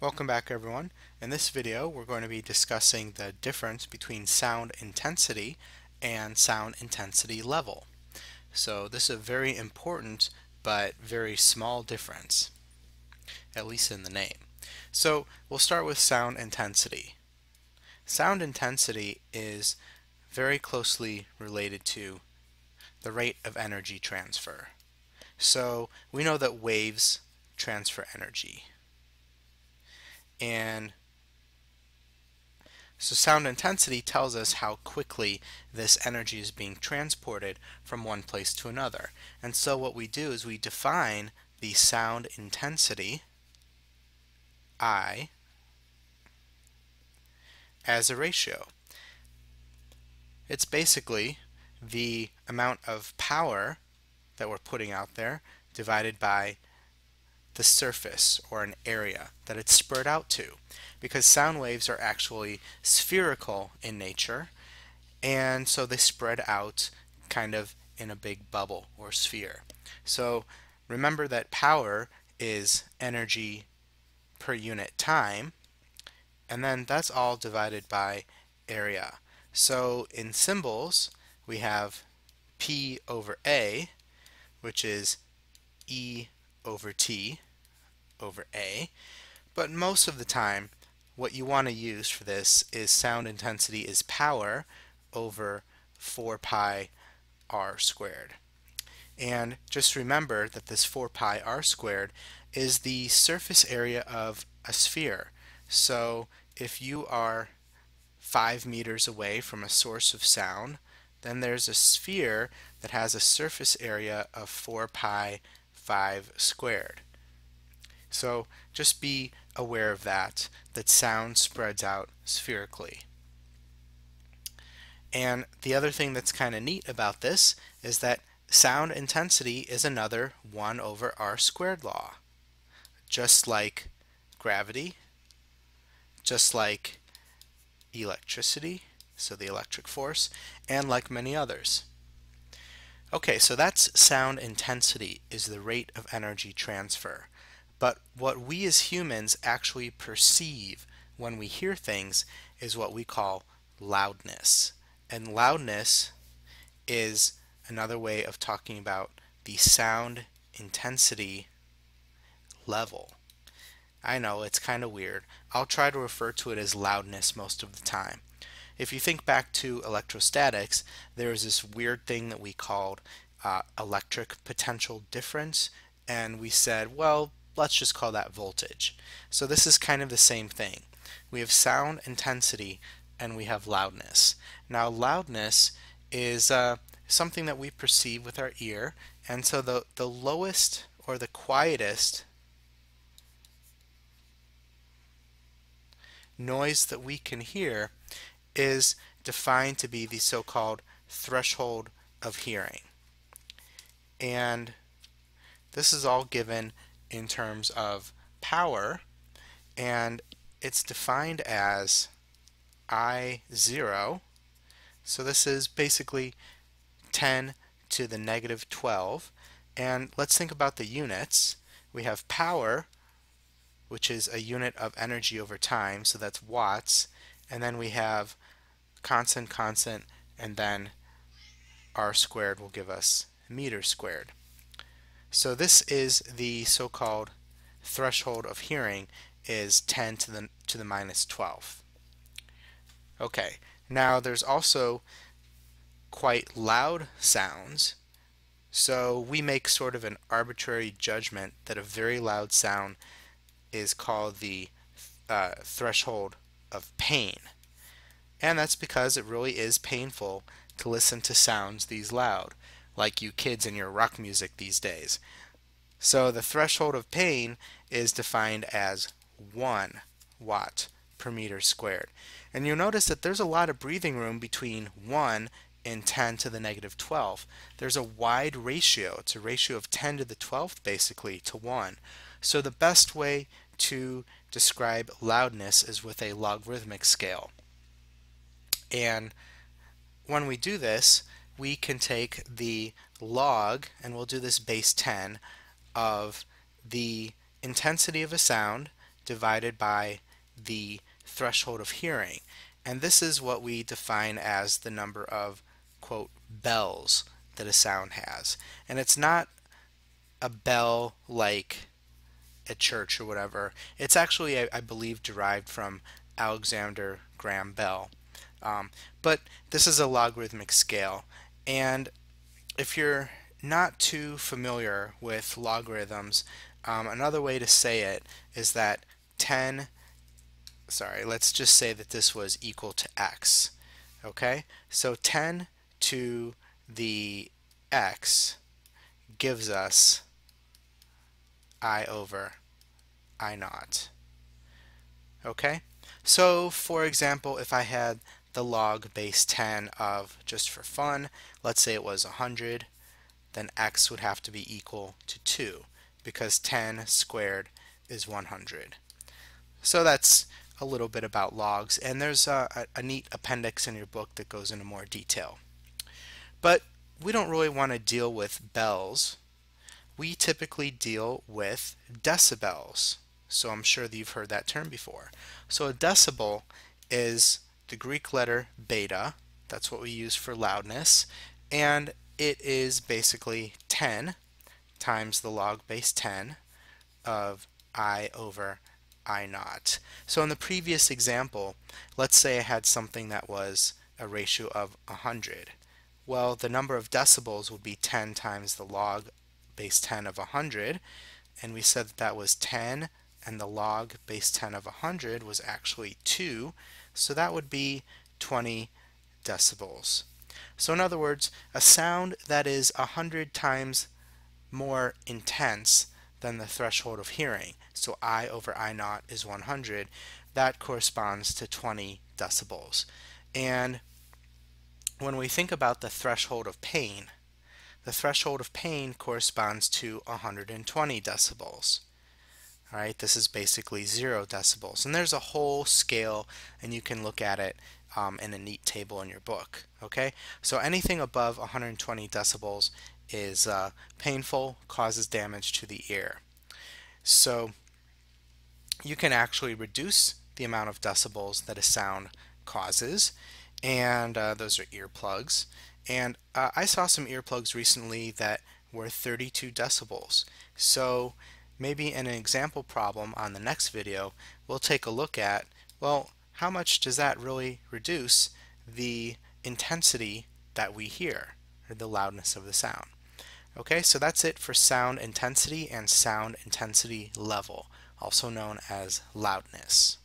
Welcome back, everyone. In this video we're going to be discussing the difference between sound intensity and sound intensity level. So this is a very important but very small difference, at least in the name. So we'll start with sound intensity. Sound intensity is very closely related to the rate of energy transfer. So we know that waves transfer energy. And so sound intensity tells us how quickly this energy is being transported from one place to another. And so what we do is we define the sound intensity, I, as a ratio. It's basically the amount of power that we're putting out there divided by the surface or an area that it's spread out to, because sound waves are actually spherical in nature, and so they spread out kind of in a big bubble or sphere. So remember that power is energy per unit time, and then that's all divided by area. So in symbols we have P over A, which is E over T over A, but most of the time what you want to use for this is sound intensity is power over 4 pi r squared. And just remember that this 4 pi r squared is the surface area of a sphere. So if you are 5 meters away from a source of sound, then there's a sphere that has a surface area of 4 pi 5 squared. So just be aware of that sound spreads out spherically. And the other thing that's kind of neat about this is that sound intensity is another 1 over r squared law. Just like gravity, just like electricity, so the electric force, and like many others. Okay, so that's sound intensity, is the rate of energy transfer. But what we as humans actually perceive when we hear things is what we call loudness. And loudness is another way of talking about the sound intensity level. I know, it's kind of weird. I'll try to refer to it as loudness most of the time. If you think back to electrostatics, there was this weird thing that we called electric potential difference, and we said, well, let's just call that voltage. So this is kind of the same thing. We have sound intensity and we have loudness. Now loudness is something that we perceive with our ear, and so the lowest or the quietest noise that we can hear is defined to be the so-called threshold of hearing. And this is all given in terms of power, and it's defined as I0. So this is basically 10 to the negative 12. And let's think about the units. We have power, which is a unit of energy over time, so that's watts, and then we have constant, and then r squared will give us meters squared. So this is the so-called threshold of hearing, is 10 to the minus 12. Okay, now there's also quite loud sounds, so we make sort of an arbitrary judgment that a very loud sound is called the threshold of pain. And that's because it really is painful to listen to sounds these loud, like you kids in your rock music these days. So the threshold of pain is defined as 1 watt per meter squared. And you'll notice that there's a lot of breathing room between 1 and 10 to the negative 12. There's a wide ratio. It's a ratio of 10 to the 12th basically to 1. So the best way to describe loudness is with a logarithmic scale. And when we do this, we can take the log, and we'll do this base 10, of the intensity of a sound divided by the threshold of hearing. And this is what we define as the number of, quote, bells that a sound has. And it's not a bell like at church or whatever. It's actually, I believe, derived from Alexander Graham Bell. But this is a logarithmic scale. And if you're not too familiar with logarithms, another way to say it is that let's just say that this was equal to x. Okay, so 10 to the x gives us I over I naught. Okay, so for example, if I had the log base 10 of, just for fun, let's say it was 100, then x would have to be equal to 2 because 10 squared is 100. So that's a little bit about logs, and there's a neat appendix in your book that goes into more detail. But we don't really want to deal with bells. We typically deal with decibels. So I'm sure that you've heard that term before. So a decibel is the Greek letter beta. That's what we use for loudness. And it is basically 10 times the log base 10 of I over I naught. So in the previous example, let's say I had something that was a ratio of 100. Well, the number of decibels would be 10 times the log base 10 of 100, and we said that was 10, and the log base 10 of 100 was actually 2, so that would be 20 decibels. So in other words, a sound that is 100 times more intense than the threshold of hearing, so I over I naught is 100, that corresponds to 20 decibels. And when we think about the threshold of pain, the threshold of pain corresponds to 120 decibels. All right, this is basically 0 decibels. And there's a whole scale, and you can look at it in a neat table in your book. Okay, so anything above 120 decibels is painful, causes damage to the ear. So you can actually reduce the amount of decibels that a sound causes, and those are earplugs. And I saw some earplugs recently that were 32 decibels. So maybe in an example problem on the next video, we'll take a look at, well, how much does that really reduce the intensity that we hear, or the loudness of the sound. Okay, so that's it for sound intensity and sound intensity level, also known as loudness.